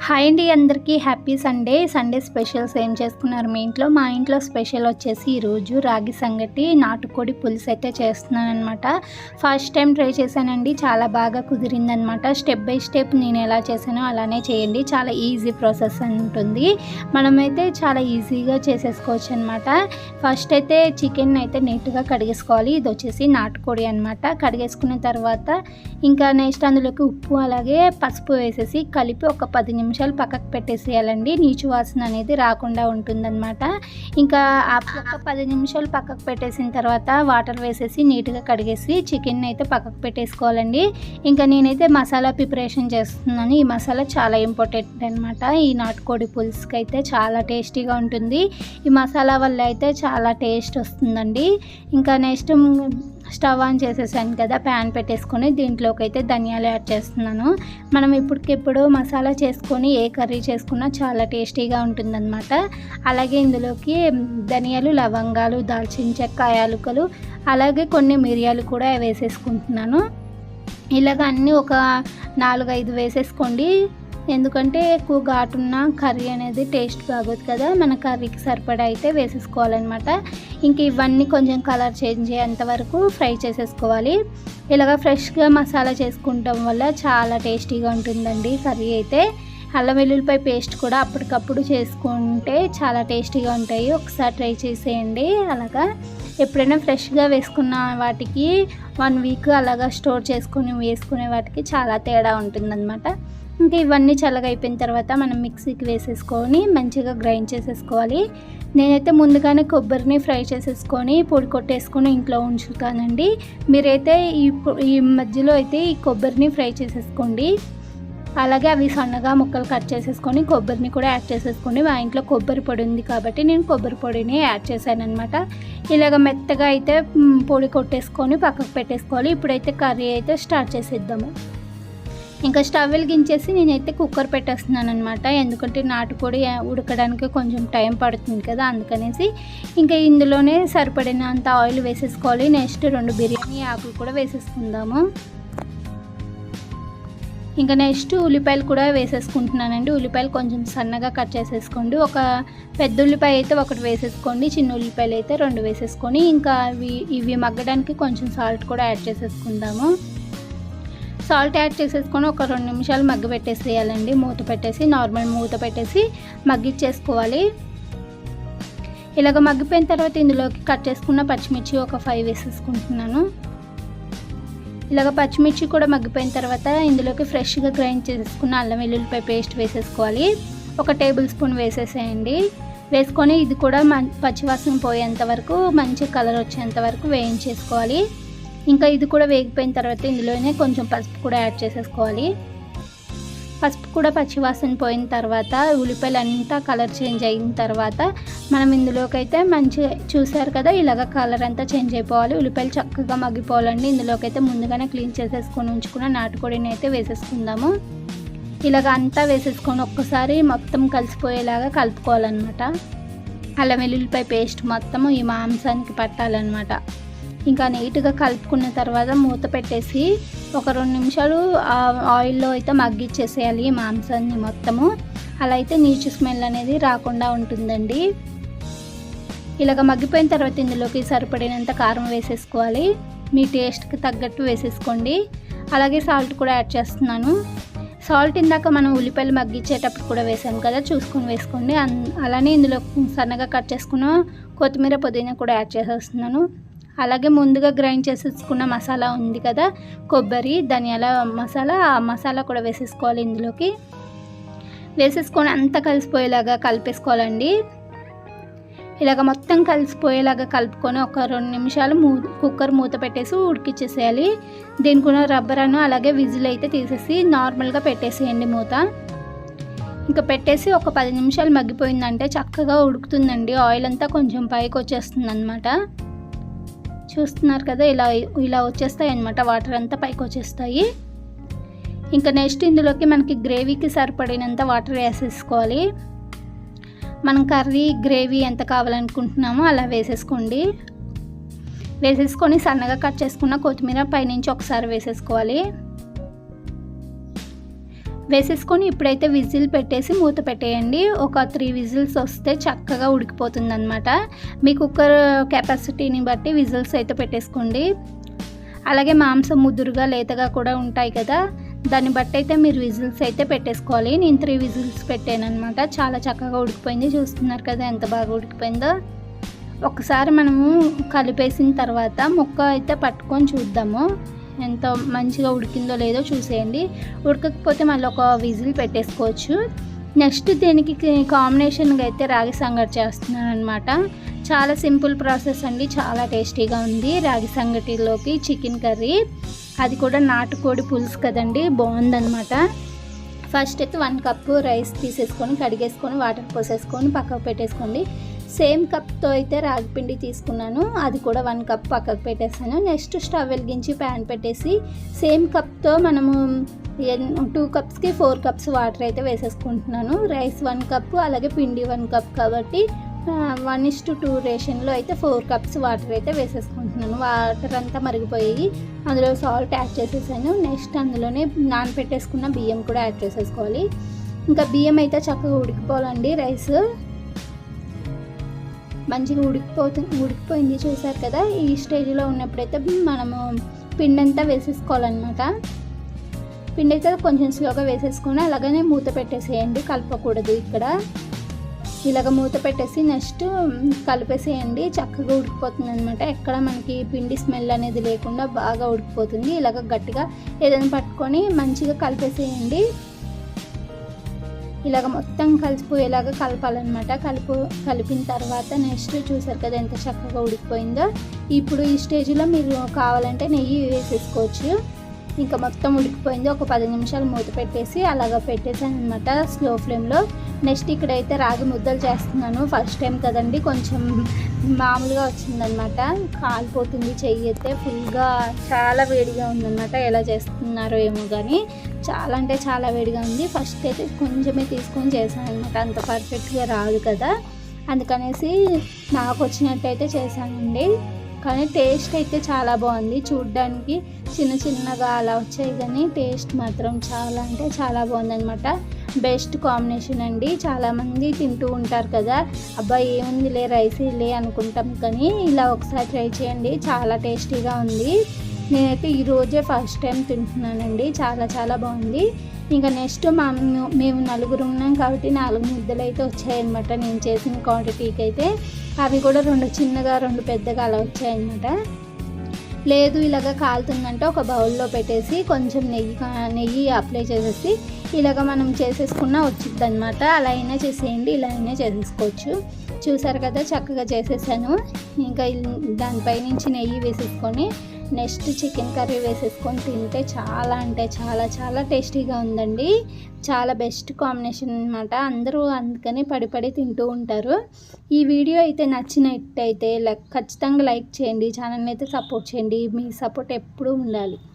Hi అండి, అందరికీ happy Sunday specials ఏం చేసుకున్నారు మీ ఇంట్లో? మా ఇంట్లో స్పెషల్ వచ్చేసి ఈరోజు రాగి సంగటి నాటుకోడి పులుసు అయితే చేస్తున్నాను అనమాట. ఫస్ట్ టైం ట్రై చేశానండి, చాలా బాగా కుదిరిందనమాట. స్టెప్ బై స్టెప్ నేను ఎలా చేశానో అలానే చేయండి, చాలా ఈజీ ప్రాసెస్ ఉంటుంది. మనమైతే చాలా ఈజీగా చేసేసుకోవచ్చు అనమాట. ఫస్ట్ అయితే చికెన్ అయితే నీట్గా కడిగేసుకోవాలి. ఇది వచ్చేసి నాటుకోడి అనమాట. కడిగేసుకున్న తర్వాత ఇంకా నెక్స్ట్ అందులోకి ఉప్పు అలాగే పసుపు వేసేసి కలిపి ఒక 10 నిమిషాలు పక్కకు పెట్టేసేయాలండి. నీచు వాసన అనేది రాకుండా ఉంటుందన్నమాట. ఇంకా ఒక 10 నిమిషాలు పక్కకు పెట్టేసిన తర్వాత వాటర్ వేసేసి నీట్గా కడిగేసి చికెన్ అయితే పక్కకు పెట్టేసుకోవాలండి. ఇంకా నేనైతే మసాలా ప్రిపరేషన్ చేస్తున్నాను. ఈ మసాలా చాలా ఇంపార్టెంట్ అనమాట. ఈ నాటుకోడి పులుసుకి అయితే చాలా టేస్టీగా ఉంటుంది. ఈ మసాలా వల్ల అయితే చాలా టేస్ట్ వస్తుందండి. ఇంకా నెక్స్ట్ స్టవ్ ఆన్ చేసేసాను కదా, ప్యాన్ పెట్టేసుకొని దీంట్లోకి అయితే ధనియాలు యాడ్ చేస్తున్నాను. మనం ఇప్పటికిప్పుడు మసాలా చేసుకొని ఏ కర్రీ చేసుకున్నా చాలా టేస్టీగా ఉంటుందన్నమాట. అలాగే ఇందులోకి ధనియాలు, లవంగాలు, దాల్చిన చెక్క, యాలకులు అలాగే కొన్ని మిరియాలు కూడా వేసేసుకుంటున్నాను. ఇలాగ అన్నీ ఒక 4-5 వేసేసుకోండి. ఎందుకంటే ఎక్కువ ఘాటున్న కర్రీ అనేది టేస్ట్ బాగోదు కదా, మన కర్రీకి సరిపడా అయితే వేసేసుకోవాలన్నమాట. ఇంక ఇవన్నీ కొంచెం కలర్ చేంజ్ అయ్యేంత వరకు ఫ్రై చేసేసుకోవాలి. ఇలాగ ఫ్రెష్గా మసాలా చేసుకుంటాం వల్ల చాలా టేస్టీగా ఉంటుందండి కర్రీ అయితే. అల్లం వెల్లుల్లిపాయ పేస్ట్ కూడా అప్పటికప్పుడు చేసుకుంటే చాలా టేస్టీగా ఉంటాయి. ఒకసారి ట్రై చేసేయండి. అలాగా ఎప్పుడైనా ఫ్రెష్గా వేసుకున్న వాటికి 1 వీక్ అలాగా స్టోర్ చేసుకొని వేసుకునే వాటికి చాలా తేడా ఉంటుందన్నమాట. ఇంకా ఇవన్నీ చల్లగా అయిపోయిన తర్వాత మనం మిక్సీకి వేసేసుకొని మంచిగా గ్రైండ్ చేసేసుకోవాలి. నేనైతే ముందుగానే కొబ్బరిని ఫ్రై చేసేసుకొని పొడి కొట్టేసుకొని ఇంట్లో ఉంచుతానండి. మీరైతే ఈ మధ్యలో అయితే ఈ కొబ్బరిని ఫ్రై చేసేసుకోండి. అలాగే అవి సన్నగా ముక్కలు కట్ చేసేసుకొని కొబ్బరిని కూడా యాడ్ చేసేసుకోండి. మా ఇంట్లో కొబ్బరి పొడి ఉంది కాబట్టి నేను కొబ్బరి పొడిని యాడ్ చేశాను అనమాట. ఇలాగ మెత్తగా అయితే పొడి కొట్టేసుకొని పక్కకు పెట్టేసుకోవాలి. ఇప్పుడైతే కర్రీ అయితే స్టార్ట్ చేసేద్దాము. ఇంకా స్టవ్ వెలిగించేసి నేనైతే కుక్కర్ పెట్టేస్తున్నాను అనమాట. ఎందుకంటే నాటుకోడి ఉడకడానికి కొంచెం టైం పడుతుంది కదా, అందుకనేసి ఇంకా ఇందులోనే సరిపడినంత ఆయిల్ వేసేసుకోవాలి. నెక్స్ట్ 2 బిర్యానీ ఆకులు కూడా వేసేసుకుందాము. ఇంకా నెక్స్ట్ ఉల్లిపాయలు కూడా వేసేసుకుంటున్నానండి. ఉల్లిపాయలు కొంచెం సన్నగా కట్ చేసేసుకోండి. ఒక పెద్ద ఉల్లిపాయ అయితే 1 వేసేసుకోండి, చిన్న ఉల్లిపాయలు అయితే 2 వేసేసుకొని ఇంకా ఇవి మగ్గడానికి కొంచెం సాల్ట్ కూడా యాడ్ చేసేసుకుందాము. సాల్ట్ యాడ్ చేసేసుకొని ఒక 2 నిమిషాలు మగ్గ పెట్టేసేయాలండి. మూత పెట్టేసి నార్మల్ మూత పెట్టేసి మగ్గిచ్చేసుకోవాలి. ఇలాగ మగ్గిపోయిన తర్వాత ఇందులోకి కట్ చేసుకున్న పచ్చిమిర్చి ఒక 5 వేసేసుకుంటున్నాను. ఇలాగ పచ్చిమిర్చి కూడా మగ్గిపోయిన తర్వాత ఇందులోకి ఫ్రెష్గా గ్రైండ్ చేసుకున్న అల్లం వెల్లుల్లిపాయ పేస్ట్ వేసేసుకోవాలి. 1 టేబుల్ స్పూన్ వేసేసేయండి. వేసుకొని ఇది కూడా పచ్చివాసన పోయేంత వరకు మంచి కలర్ వచ్చేంత వరకు వేయించేసుకోవాలి. ఇంకా ఇది కూడా వేగిపోయిన తర్వాత ఇందులోనే కొంచెం పసుపు కూడా యాడ్ చేసేసుకోవాలి. పసుపు కూడా పచ్చివాసన పోయిన తర్వాత ఉల్లిపాయలు అంతా కలర్ చేంజ్ అయిన తర్వాత మనం ఇందులోకి అయితే మంచిగా చూసారు కదా, ఇలాగ కలర్ అంతా చేంజ్ అయిపోవాలి. ఉల్లిపాయలు చక్కగా మగ్గిపోవాలండి. ఇందులోకి అయితే ముందుగానే క్లీన్ చేసేసుకొని ఉంచుకున్న నాటుకోడిని అయితే వేసేసుకుందాము. ఇలాగ అంతా వేసేసుకొని ఒక్కసారి మొత్తం కలిసిపోయేలాగా కలుపుకోవాలన్నమాట. అల్లం వెల్లుల్లిపాయ పేస్ట్ మొత్తము ఈ మాంసానికి పట్టాలన్నమాట. ఇంకా నీట్గా కలుపుకున్న తర్వాత మూత పెట్టేసి ఒక 2 నిమిషాలు ఆయిల్లో అయితే మగ్గిచ్చేసేయాలి ఈ మాంసాన్ని మొత్తము. అలా అయితే నీచు స్మెల్ అనేది రాకుండా ఉంటుందండి. ఇలాగ మగ్గిపోయిన తర్వాత ఇందులోకి సరిపడినంత కారం వేసేసుకోవాలి. మీ టేస్ట్కి తగ్గట్టు వేసేసుకోండి. అలాగే సాల్ట్ కూడా యాడ్ చేస్తున్నాను. సాల్ట్ ఇందాక మనం ఉల్లిపాయలు మగ్గించేటప్పుడు కూడా వేసాం కదా, చూసుకొని వేసుకోండి. అలానే ఇందులో సన్నగా కట్ చేసుకున్న కొత్తిమీర, పుదీనా కూడా యాడ్ చేసేస్తున్నాను. అలాగే ముందుగా గ్రైండ్ చేసేసుకున్న మసాలా ఉంది కదా, కొబ్బరి ధనియాల మసాలా, ఆ మసాలా కూడా వేసేసుకోవాలి. ఇందులోకి వేసేసుకొని అంతా కలిసిపోయేలాగా కలిపేసుకోవాలండి. ఇలాగ మొత్తం కలిసిపోయేలాగా కలుపుకొని ఒక 2 నిమిషాలు కుక్కర్ మూత పెట్టేసి ఉడికిచ్చేసేయాలి. దీనికి రబ్బర్ అను అలాగే విజిల్ అయితే తీసేసి నార్మల్గా పెట్టేసేయండి మూత. ఇంకా పెట్టేసి ఒక 10 నిమిషాలు మగ్గిపోయిందంటే చక్కగా ఉడుకుతుందండి. ఆయిల్ అంతా కొంచెం పైకి వచ్చేస్తుంది అనమాట. చూస్తున్నారు కదా, ఇలా వచ్చేస్తాయి అన్నమాట. వాటర్ అంతా పైకి వచ్చేస్తాయి. ఇంకా నెక్స్ట్ ఇందులోకి మనకి గ్రేవీకి సరిపడినంత వాటర్ వేసేసుకోవాలి. మనం కర్రీ గ్రేవీ ఎంత కావాలనుకుంటున్నామో అలా వేసేసుకోండి. వేసేసుకొని సన్నగా కట్ చేసుకున్న కొత్తిమీర పైనుంచి ఒకసారి వేసేసుకోవాలి. వేసేసుకొని ఇప్పుడైతే విజిల్ పెట్టేసి మూత పెట్టేయండి. ఒక 3 విజిల్స్ వస్తే చక్కగా ఉడికిపోతుందనమాట. మీ కుక్కర్ కెపాసిటీని బట్టి విజిల్స్ అయితే పెట్టేసుకోండి. అలాగే మాంసం ముదురుగా లేతగా కూడా ఉంటాయి కదా, దాన్ని బట్టి అయితే మీరు విజిల్స్ అయితే పెట్టేసుకోవాలి. నేను 3 విజిల్స్ పెట్టానమాట. చాలా చక్కగా ఉడికిపోయింది. చూస్తున్నారు కదా ఎంత బాగా ఉడికిపోయిందో. ఒకసారి మనము కలిపేసిన తర్వాత ముక్క అయితే పట్టుకొని చూద్దాము ఎంత మంచిగా ఉడికిందో లేదో చూసేయండి. ఉడకకపోతే మళ్ళీ ఒక విజిల్ పెట్టేసుకోవచ్చు. నెక్స్ట్ దీనికి కాంబినేషన్గా అయితే రాగి సంగటి చేస్తున్నాను అనమాట. చాలా సింపుల్ ప్రాసెస్ అండి, చాలా టేస్టీగా ఉంది. రాగి సంగటిలోకి చికెన్ కర్రీ, అది కూడా నాటుకోడి పులుసు కదండి, బాగుందనమాట. ఫస్ట్ అయితే 1 కప్పు రైస్ తీసేసుకొని కడిగేసుకొని వాటర్ పోసేసుకొని పక్కకు పెట్టేసుకోండి. సేమ్ కప్తో అయితే రాగి పిండి తీసుకున్నాను, అది కూడా 1 కప్ పక్కకు పెట్టేసాను. నెక్స్ట్ స్టవ్ వెలిగించి ప్యాన్ పెట్టేసి సేమ్ కప్తో మనము 2 కప్స్కి 4 కప్స్ వాటర్ అయితే వేసేసుకుంటున్నాను. రైస్ 1 కప్పు అలాగే పిండి 1 కప్ కాబట్టి 1:2 రేషన్లో అయితే 4 కప్స్ వాటర్ అయితే వేసేసుకుంటున్నాను. వాటర్ అంతా మరిగిపోయి అందులో సాల్ట్ యాడ్ చేసేసాను. నెక్స్ట్ అందులోనే నానబెట్టేసుకున్న బియ్యం కూడా యాడ్ చేసేసుకోవాలి. ఇంకా బియ్యం అయితే చక్కగా ఉడికిపోవాలండి. రైస్ మంచిగా ఉడికిపోయింది చూసారు కదా. ఈ స్టేజ్లో ఉన్నప్పుడైతే మనము పిండి అంతా వేసేసుకోవాలన్నమాట. పిండి అయితే కొంచెం స్లోగా వేసేసుకొని అలాగనే మూత పెట్టేసేయండి, కలపకూడదు. ఇక్కడ ఇలాగ మూత పెట్టేసి నెక్స్ట్ కలిపేసేయండి. చక్కగా ఉడికిపోతుంది అనమాట. ఎక్కడ మనకి పిండి స్మెల్ అనేది లేకుండా బాగా ఉడికిపోతుంది. ఇలాగ గట్టిగా ఏదైనా పట్టుకొని మంచిగా కలిపేసేయండి. ఇలాగ మొత్తం కలిసిపోయేలాగా కలపాలన్నమాట. కలిపిన తర్వాత నెక్స్ట్ చూసారు కదా ఎంత చక్కగా ఉడికిపోయిందో. ఇప్పుడు ఈ స్టేజ్లో మీరు కావాలంటే నెయ్యి వేసేసుకోవచ్చు. ఇంకా మొత్తం ఉడికిపోయింది. ఒక 10 నిమిషాలు మూత పెట్టేసి అలాగ పెట్టేసాను అనమాట స్లో ఫ్లేమ్లో. నెక్స్ట్ ఇక్కడైతే రాగి ముద్దలు చేస్తున్నాను. ఫస్ట్ టైం కదండి, కొంచెం మామూలుగా వచ్చిందనమాట. కాలిపోతుంది చెయ్యి అయితే, ఫుల్గా చాలా వేడిగా ఉందన్నమాట. ఎలా చేస్తున్నారో ఏమో కానీ చాలా అంటే చాలా వేడిగా ఉంది. ఫస్ట్ అయితే కొంచెమే తీసుకొని చేశాను అనమాట, అంత పర్ఫెక్ట్గా రాదు కదా, అందుకనేసి నాకు వచ్చినట్టయితే చేశానండి. కానీ టేస్ట్ అయితే చాలా బాగుంది. చూడ్డానికి చిన్నగా అలా వచ్చాయి కానీ టేస్ట్ మాత్రం చాలా అంటే చాలా బాగుందన్నమాట. బెస్ట్ కాంబినేషన్ అండి. చాలామంది తింటూ ఉంటారు కదా, అబ్బాయి ఏముందిలే రైసీలే అనుకుంటాం, కానీ ఇలా ఒకసారి ట్రై చేయండి, చాలా టేస్టీగా ఉంది. నేనైతే ఈరోజే ఫస్ట్ టైం తింటున్నానండి. చాలా బాగుంది. ఇంకా నెక్స్ట్ మేము 4 ఉన్నాం కాబట్టి 4 ముద్దలు అయితే వచ్చాయన్నమాట నేను చేసిన క్వాంటిటీకి అయితే. అవి కూడా 2 చిన్నగా 2 పెద్దగా అలా వచ్చాయన్నమాట. లేదు ఇలాగ కాలుతుందంటే ఒక బౌల్లో పెట్టేసి కొంచెం నెయ్యి అప్లై చేసేసి ఇలాగ మనం చేసేసుకున్నా వచ్చింది అనమాట. అలా అయినా చేసేయండి, ఇలా అయినా చేసేసుకోవచ్చు. చూసారు కదా చక్కగా చేసేసాను. ఇంకా దానిపై నుంచి నెయ్యి వేసేసుకొని నెక్స్ట్ చికెన్ కర్రీ వేసేసుకొని తింటే చాలా అంటే చాలా టేస్టీగా ఉందండి. చాలా బెస్ట్ కాంబినేషన్ అనమాట. అందరూ అందుకని పడి తింటూ ఉంటారు. ఈ వీడియో అయితే నచ్చినట్టయితే ఖచ్చితంగా లైక్ చేయండి, ఛానల్ని అయితే సపోర్ట్ చేయండి. మీ సపోర్ట్ ఎప్పుడూ ఉండాలి.